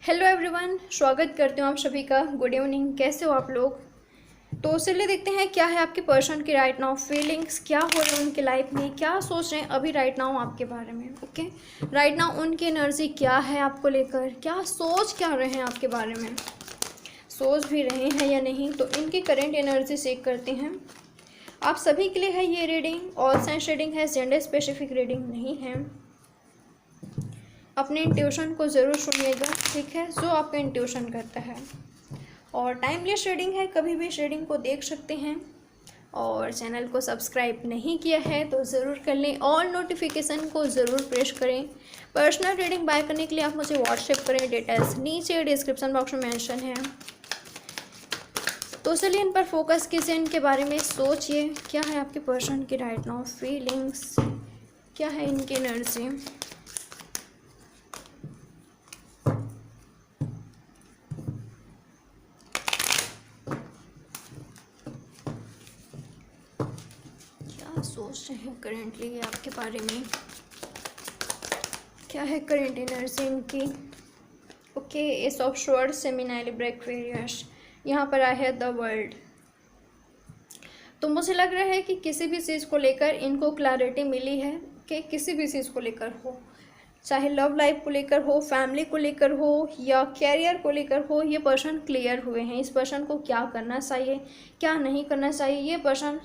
Hello everyone, स्वागत करती हूँ आप सभी का। गुड इवनिंग, कैसे हो आप लोग। तो चलिए देखते हैं क्या है आपके पर्सन की राइट नाउ फीलिंग्स, क्या हो रहा है उनके लाइफ में, क्या सोच रहे हैं अभी राइट नाउ आपके बारे में। ओके, राइट नाउ उनकी एनर्जी क्या है आपको लेकर, क्या सोच क्या रहे हैं आपके बारे में, सोच भी रहे हैं या नहीं। तो इनकी करेंट एनर्जी चेक करते हैं। आप सभी के लिए है ये रीडिंग, ऑल साइंस रीडिंग है, जेंडर स्पेसिफिक रीडिंग नहीं है। अपने इंट्यूशन को ज़रूर सुनिएगा, ठीक है, जो आपका इंट्यूशन करता है। और टाइमलेस रीडिंग है, कभी भी इस रीडिंग को देख सकते हैं। और चैनल को सब्सक्राइब नहीं किया है तो ज़रूर कर लें, ऑल नोटिफिकेशन को ज़रूर प्रेस करें। पर्सनल रीडिंग बाय करने के लिए आप मुझे व्हाट्सएप करें, डिटेल्स नीचे डिस्क्रिप्शन बॉक्स में मेंशन है। तो चलिए इन पर फोकस कीजिए, इनके बारे में सोचिए, क्या है आपके पर्सन की राइट नाउ फीलिंग्स, क्या है इनकी एनर्जी। सोच रहे हैं करेंटली आपके बारे में, क्या है करेंट एनर्जी इनकी। ओके, एस ऑफ स्वॉर्ड्स, सेमिनाइल ब्रैक्वेरियस, यहाँ पर आया है द वर्ल्ड। तो मुझे लग रहा है कि किसी भी चीज़ को लेकर इनको क्लैरिटी मिली है कि किसी भी चीज़ को लेकर हो, चाहे लव लाइफ को लेकर हो, फैमिली को लेकर हो या कैरियर को लेकर हो, ये पर्सन क्लियर हुए हैं। इस पर्सन को क्या करना चाहिए, क्या नहीं करना चाहिए, ये पर्सन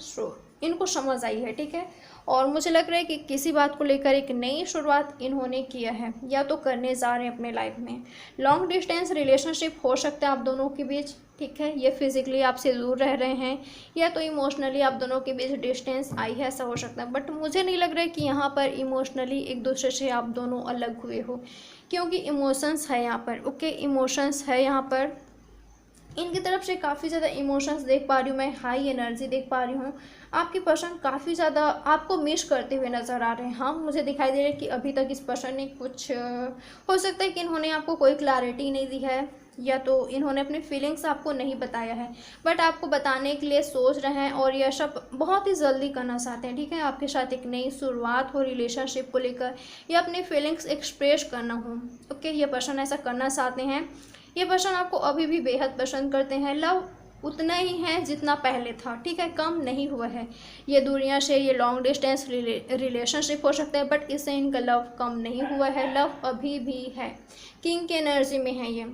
इनको समझ आई है, ठीक है। और मुझे लग रहा है कि किसी बात को लेकर एक नई शुरुआत इन्होंने किया है या तो करने जा रहे हैं अपने लाइफ में। लॉन्ग डिस्टेंस रिलेशनशिप हो सकता है आप दोनों के बीच, ठीक है। ये फिजिकली आपसे दूर रह रहे हैं या तो इमोशनली आप दोनों के बीच डिस्टेंस आई है, ऐसा हो सकता है। बट मुझे नहीं लग रहा है कि यहाँ पर इमोशनली एक दूसरे से आप दोनों अलग हुए हो, क्योंकि इमोशंस है यहाँ पर। ओके, इमोशंस है यहाँ पर, इनकी तरफ से काफ़ी ज़्यादा इमोशंस देख पा रही हूँ मैं, हाई एनर्जी देख पा रही हूँ। आपके पर्सन काफ़ी ज़्यादा आपको मिस करते हुए नज़र आ रहे हैं। हाँ, मुझे दिखाई दे रहा है कि अभी तक इस पर्सन ने कुछ हो सकता है कि इन्होंने आपको कोई क्लैरिटी नहीं दी है या तो इन्होंने अपने फीलिंग्स आपको नहीं बताया है, बट आपको बताने के लिए सोच रहे हैं और यह सब बहुत ही जल्दी करना चाहते हैं, ठीक है। आपके साथ एक नई शुरुआत हो रिलेशनशिप को लेकर या अपने फीलिंग्स एक्सप्रेस करना हो। ओके, ये पर्सन ऐसा करना चाहते हैं। ये पर्सन आपको अभी भी बेहद पसंद करते हैं। लव उतना ही है जितना पहले था, ठीक है, कम नहीं हुआ है। ये दुनिया से ये लॉन्ग डिस्टेंस रिलेशनशिप हो सकता है, बट इससे इनका लव कम नहीं हुआ है, लव अभी भी है। किंग की एनर्जी में है ये।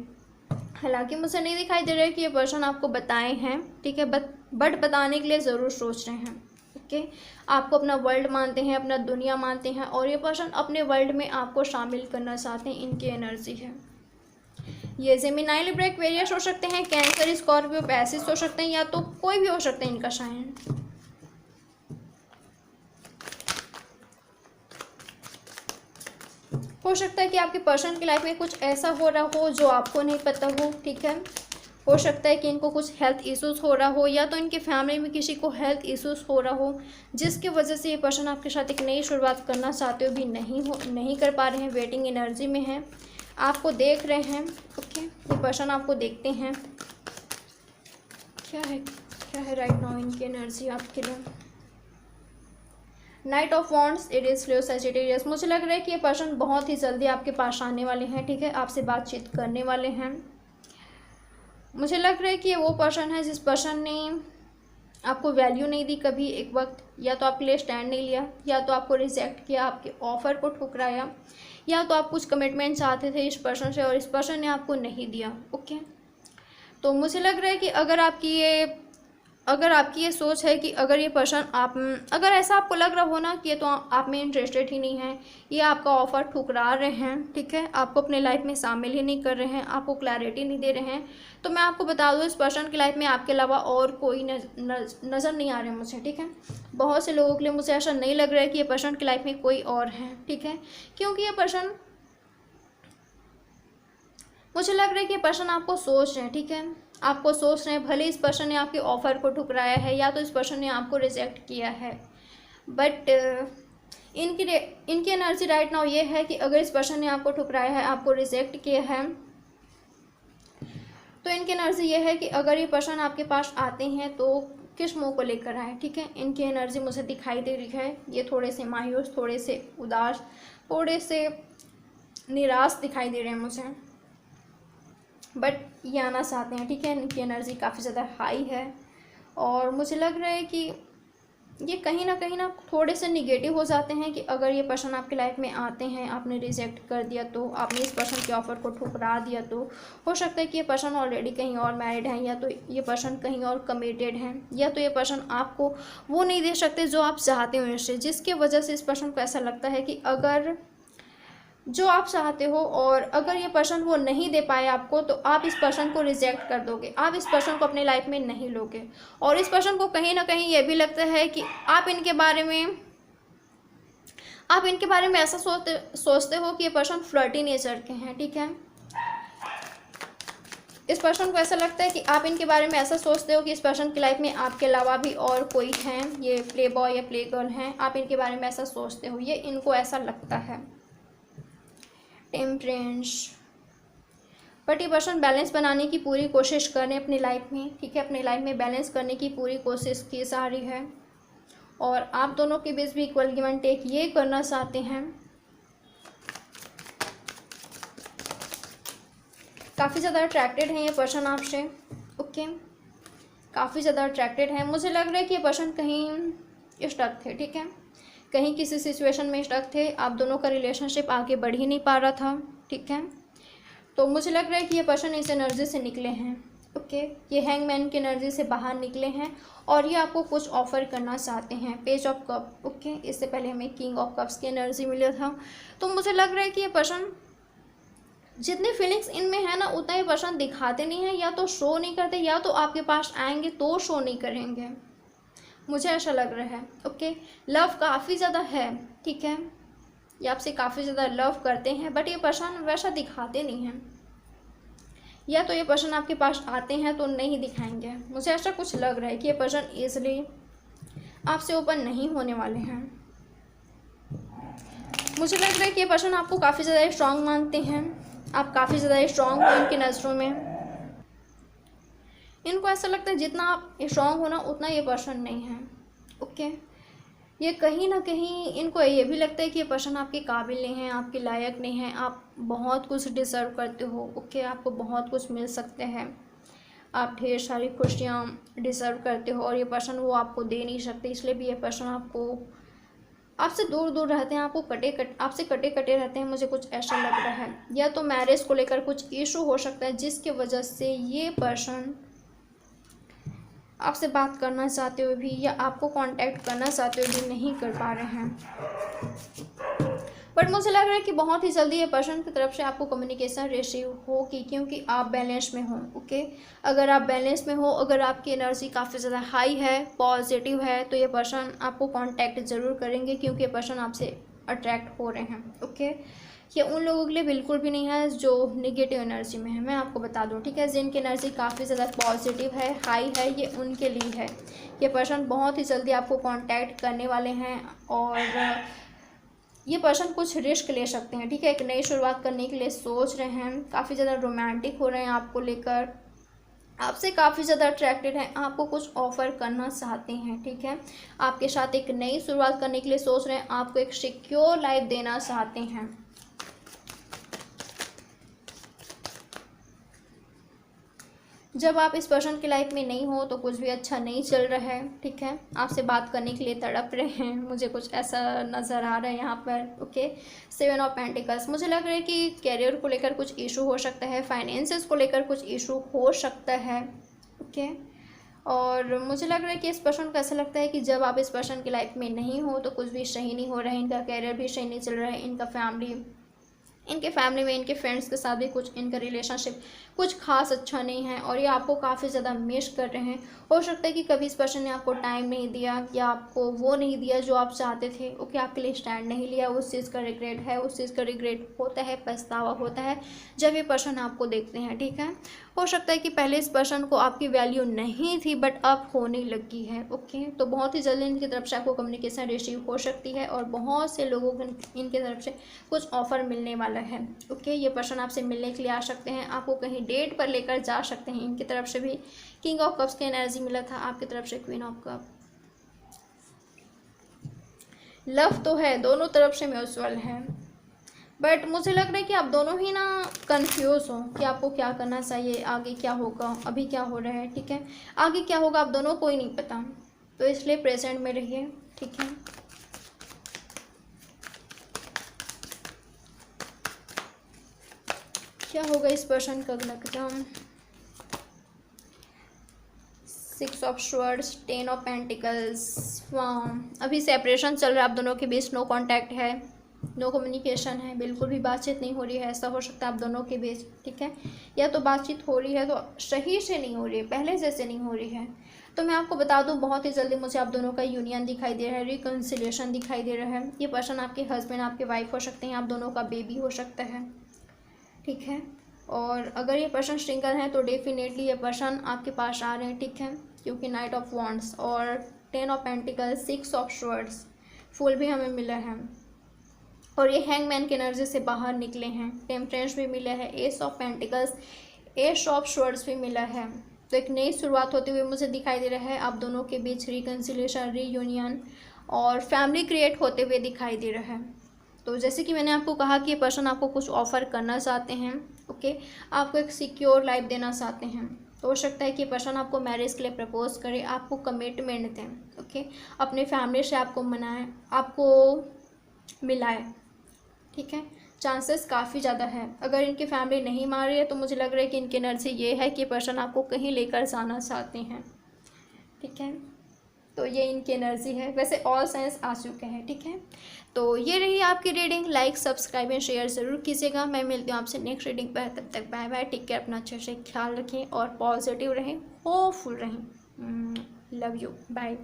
हालांकि मुझे नहीं दिखाई दे रहा है कि ये पर्सन आपको बताए हैं, ठीक है, बट बताने के लिए ज़रूर सोच रहे हैं। ओके, आपको अपना वर्ल्ड मानते हैं, अपना दुनिया मानते हैं और ये पर्सन अपने वर्ल्ड में आपको शामिल करना चाहते हैं, इनकी एनर्जी है। ये जेमिनाई लिब्रा एक्वेरियस हो सकते हैं, कैंसर, स्कॉर्पियो, पैसिस हो सकते हैं या तो कोई भी हो सकता है इनका साइन। हो सकता है कि आपके पर्सन की लाइफ में कुछ ऐसा हो रहा हो जो आपको नहीं पता हो, ठीक है। हो सकता है कि इनको कुछ हेल्थ इश्यूज हो रहा हो या तो इनके फैमिली में किसी को हेल्थ इश्यूज हो रहा हो, जिसकी वजह से ये पर्सन आपके साथ एक नई शुरुआत करना चाहते हो भी नहीं कर पा रहे हैं, वेटिंग एनर्जी में है, आपको देख रहे हैं। ओके, ये पर्सन आपको देखते हैं। क्या है राइट नाउ इनकी एनर्जी आपके लिए। Night of wands, it is Leo Sagittarius. मुझे लग रहा है कि ये पर्सन बहुत ही जल्दी आपके पास आने वाले हैं, ठीक है, आपसे बातचीत करने वाले हैं। मुझे लग रहा है कि ये वो पर्सन है जिस पर्सन ने आपको वैल्यू नहीं दी कभी एक वक्त, या तो आपके लिए स्टैंड नहीं लिया, या तो आपको रिजेक्ट किया, आपके ऑफर को ठुकराया, या तो आप कुछ कमिटमेंट चाहते थे इस पर्सन से और इस पर्सन ने आपको नहीं दिया। ओके, तो मुझे लग रहा है कि अगर आपकी ये सोच है कि अगर ये पर्सन अगर ऐसा आपको लग रहा हो ना कि ये तो आप में इंटरेस्टेड ही नहीं है, ये आपका ऑफ़र ठुकरा रहे हैं, ठीक है, आपको अपने लाइफ में शामिल ही नहीं कर रहे हैं, आपको क्लैरिटी नहीं दे रहे हैं, तो मैं आपको बता दूँ इस पर्सन की लाइफ में आपके अलावा और कोई नज़र नहीं आ रहा है मुझे, ठीक है। बहुत से लोगों के लिए मुझे ऐसा नहीं लग रहा है कि ये पर्सन की लाइफ में कोई और है, ठीक है, क्योंकि ये पर्सन, मुझे लग रहा है कि ये पर्सन आपको सोच रहे हैं, ठीक है, आपको सोच रहे हैं। भले इस पर्सन ने आपके ऑफ़र को ठुकराया है या तो इस पर्सन ने आपको रिजेक्ट किया है, बट इनकी एनर्जी राइट नाउ ये है कि अगर इस पर्सन ने आपको ठुकराया है, आपको रिजेक्ट किया है, तो इनकी एनर्जी ये है कि अगर ये पर्सन आपके पास आते हैं तो किस मुँह को लेकर आए, ठीक है। इनकी एनर्जी मुझे दिखाई दे रही है, ये थोड़े से मायूस, थोड़े से उदास, थोड़े से निराश दिखाई दे रहे हैं मुझे। बट ये आना चाहते हैं, ठीक है। इनकी एनर्जी काफ़ी ज़्यादा हाई है और मुझे लग रहा है कि ये कहीं ना थोड़े से निगेटिव हो जाते हैं कि अगर ये पर्सन आपकी लाइफ में आते हैं, आपने रिजेक्ट कर दिया तो, आपने इस पर्सन के ऑफ़र को ठुकरा दिया तो, हो सकता है कि ये पर्सन ऑलरेडी कहीं और मैरिड है, या तो ये पर्सन कहीं और कमिटेड है, या तो ये पर्सन आपको वो नहीं दे सकते जो आप चाहते हो इससे, जिसकी वजह से इस पर्सन को ऐसा लगता है कि अगर जो आप चाहते हो और अगर ये पर्सन वो नहीं दे पाए आपको तो आप इस पर्सन को रिजेक्ट कर दोगे, आप इस पर्सन को अपने लाइफ में नहीं लोगे। और इस पर्सन को कहीं ना कहीं ये भी लगता है कि आप इनके बारे में ऐसा सोचते हो कि ये पर्सन फ्लर्टी नेचर के हैं, ठीक है। इस पर्सन को ऐसा लगता है कि आप इनके बारे में ऐसा सोचते हो कि इस पर्सन की लाइफ में आपके अलावा भी और कोई हैं, ये प्ले बॉय या प्ले गर्ल हैं, आप इनके बारे में ऐसा सोचते हो, ये इनको ऐसा लगता है। टेम्परेंस, बट ये पर्सन बैलेंस बनाने की पूरी कोशिश कर रहे हैं अपनी लाइफ में, ठीक है। अपनी लाइफ में बैलेंस करने की पूरी कोशिश की जा रही है और आप दोनों के बीच भी इक्वल गिव एंड टेक ये करना चाहते हैं। काफ़ी ज़्यादा अट्रैक्टेड हैं ये पर्सन आपसे, ओके, काफ़ी ज़्यादा अट्रैक्टेड हैं। मुझे लग रहा है कि ये पर्सन कहीं स्टक थे, ठीक है, कहीं किसी सिचुएशन में स्टक थे, आप दोनों का रिलेशनशिप आगे बढ़ ही नहीं पा रहा था, ठीक है। तो मुझे लग रहा है कि ये पर्सन इस एनर्जी से निकले हैं, ओके, ये हैंगमैन की एनर्जी से बाहर निकले हैं और ये आपको कुछ ऑफ़र करना चाहते हैं। पेज ऑफ कप, ओके, इससे पहले हमें किंग ऑफ कप्स की एनर्जी मिला था। तो मुझे लग रहा है कि ये पर्सन जितनी फीलिंग्स इनमें है ना उतना ये पर्सन दिखाते नहीं हैं, या तो शो नहीं करते, या तो आपके पास आएंगे तो शो नहीं करेंगे, मुझे ऐसा लग रहा है, ओके। लव काफ़ी ज़्यादा है, ठीक है, ये आपसे काफ़ी ज़्यादा लव करते हैं बट ये पर्सन वैसा दिखाते नहीं हैं, या तो ये पर्सन आपके पास आते हैं तो नहीं दिखाएंगे। मुझे ऐसा कुछ लग रहा है कि ये पर्सन ईजिली आपसे ओपन नहीं होने वाले हैं। मुझे लग रहा है कि ये पर्सन आपको काफ़ी ज़्यादा स्ट्रांग मानते हैं, आप काफ़ी ज़्यादा स्ट्रांग हो इनकी नज़रों में। इनको ऐसा लगता है जितना आप स्ट्रांग हो ना उतना ये पर्सन नहीं है, ओके। ये कहीं ना कहीं इनको ये भी लगता है कि ये पर्सन आपके काबिल नहीं है, आपके लायक नहीं है, आप बहुत कुछ डिज़र्व करते हो, ओके, आपको बहुत कुछ मिल सकते हैं, आप ढेर सारी खुशियाँ डिज़र्व करते हो और ये पर्सन वो आपको दे नहीं सकते, इसलिए भी ये पर्सन आपसे दूर दूर रहते हैं, आपसे कटे कटे रहते हैं, मुझे कुछ ऐसा लग रहा है। या तो मैरिज को लेकर कुछ इशू हो सकता है जिसकी वजह से ये पर्सन आपसे बात करना चाहते हुए भी या आपको कांटेक्ट करना चाहते हुए भी नहीं कर पा रहे हैं। बट मुझे लग रहा है कि बहुत ही जल्दी ये पर्सन की तरफ से आपको कम्युनिकेशन रिसीव होगी क्योंकि आप बैलेंस में हो, ओके। अगर आप बैलेंस में हो, अगर आपकी एनर्जी काफ़ी ज़्यादा हाई है, पॉजिटिव है, तो ये पर्सन आपको कांटेक्ट ज़रूर करेंगे क्योंकि ये पर्सन आपसे अट्रैक्ट हो रहे हैं, ओके। ये उन लोगों के लिए बिल्कुल भी नहीं है जो निगेटिव एनर्जी में है, मैं आपको बता दूं, ठीक है। जिनकी एनर्जी काफ़ी ज़्यादा पॉजिटिव है, हाई है, ये उनके लिए है। ये पर्सन बहुत ही जल्दी आपको कांटेक्ट करने वाले हैं और ये पर्सन कुछ रिस्क ले सकते हैं, ठीक है। एक नई शुरुआत करने के लिए सोच रहे हैं, काफ़ी ज़्यादा रोमांटिक हो रहे हैं आपको लेकर, आपसे काफ़ी ज़्यादा अट्रैक्टेड हैं, आपको कुछ ऑफ़र करना चाहते हैं, ठीक है। आपके साथ एक नई शुरुआत करने के लिए सोच रहे हैं, आपको एक सिक्योर लाइफ देना चाहते हैं। जब आप इस पर्सन की लाइफ में नहीं हो तो कुछ भी अच्छा नहीं चल रहा है, ठीक है। आपसे बात करने के लिए तड़प रहे हैं, मुझे कुछ ऐसा नज़र आ रहा है यहाँ पर, ओके। 7 ऑफ पेंटिकल्स, मुझे लग रहा है कि कैरियर को लेकर कुछ इशू हो सकता है, फाइनेंसेस को लेकर कुछ इशू हो सकता है, ओके। और मुझे लग रहा है कि इस पर्सन को ऐसा लगता है कि जब आप इस पर्सन की लाइफ में नहीं हो तो कुछ भी सही नहीं हो रहा है, इनका कैरियर भी सही नहीं चल रहा है, इनके फैमिली में इनके फ्रेंड्स के साथ भी कुछ इनका रिलेशनशिप कुछ खास अच्छा नहीं है और ये आपको काफ़ी ज़्यादा मिस कर रहे हैं। हो सकता है कि कभी इस पर्सन ने आपको टाइम नहीं दिया या आपको वो नहीं दिया जो आप चाहते थे, ओके, आपके लिए स्टैंड नहीं लिया, उस चीज़ का रिग्रेट है, उस चीज़ का रिग्रेट होता है, पछतावा होता है जब ये पर्सन आपको देखते हैं, ठीक है। हो सकता है कि पहले इस पर्सन को आपकी वैल्यू नहीं थी बट अब होने लगी है, ओके। तो बहुत ही जल्दी इनकी तरफ से आपको कम्युनिकेशन रिसीव हो सकती है और बहुत से लोगों को इनकी तरफ से कुछ ऑफ़र मिलने वाला है, ओके। ये पर्सन आपसे मिलने के लिए आ सकते हैं, आपको कहीं डेट पर लेकर जा सकते हैं, इनकी तरफ से भी किंग ऑफ कप्स की एनर्जी मिला था, आपकी तरफ से क्वीन ऑफ कप। लव तो है, दोनों तरफ से म्यूचुअल है बट मुझे लग रहा है कि आप दोनों ही ना कंफ्यूज हो कि आपको क्या करना चाहिए, आगे क्या होगा, अभी क्या हो रहा है, ठीक है। आगे क्या होगा आप दोनों को ही नहीं पता, तो इसलिए प्रेजेंट में रहिए, ठीक है। क्या होगा इस पर्सन का अगला कदम? 6 ऑफ स्वॉर्ड्स, 10 ऑफ पेंटिकल्स। अभी सेपरेशन चल रहा है आप दोनों के बीच, नो कांटेक्ट है, नो कम्युनिकेशन है, बिल्कुल भी बातचीत नहीं हो रही है। ऐसा हो सकता है आप दोनों के बीच, ठीक है। या तो बातचीत हो रही है तो सही से नहीं हो रही है, पहले जैसे नहीं हो रही है। तो मैं आपको बता दूं बहुत ही जल्दी मुझे आप दोनों का यूनियन दिखाई दे रहा है, रिकन्सिलेशन दिखाई दे रहा है। ये पर्सन आपके हस्बैंड, आपके वाइफ हो सकते हैं, आप दोनों का बेबी हो सकता है, ठीक है। और अगर ये पर्सन सिंगल है तो डेफिनेटली ये पर्सन आपके पास आ रहे हैं, ठीक है, क्योंकि नाइट ऑफ वॉन्ड्स और 10 of pentacles, 6 of swords, full भी हमें मिला है। और ये हैंगमैन की एनर्जी से बाहर निकले हैं, टेम्परेंस भी मिला है, S of pentacles, S of swords भी मिला है। तो एक नई शुरुआत होते हुए मुझे दिखाई दे रहा है आप दोनों के बीच, रिकन्सिलेशन, रीयूनियन और फैमिली क्रिएट होते हुए दिखाई दे रहा है। तो जैसे कि मैंने आपको कहा कि ये पर्सन आपको कुछ ऑफ़र करना चाहते हैं, ओके, आपको एक सिक्योर लाइफ देना चाहते हैं। तो हो सकता है कि पर्सन आपको मैरिज के लिए प्रपोज करे, आपको कमिटमेंट दें, ओके, अपने फैमिली से आपको मनाएं, आपको मिलाए, ठीक है। चांसेस काफ़ी ज़्यादा है। अगर इनकी फैमिली नहीं मान रही है तो मुझे लग रहा है कि इनकी एनर्जी ये है कि पर्सन आपको कहीं लेकर जाना चाहते हैं, ठीक है। तो ये इनकी एनर्जी है। वैसे ऑल साइंस आ चुके हैं, ठीक है। तो ये रही आपकी reading. Like, subscribe and share ज़रूर कीजिएगा। मैं मिलती हूँ आपसे नेक्स्ट रीडिंग पर। तब तक बाय बाय, टेक केयर, अपना अच्छे से ख्याल रखें और पॉजिटिव रहें, होपफुल रहें। Love you, bye.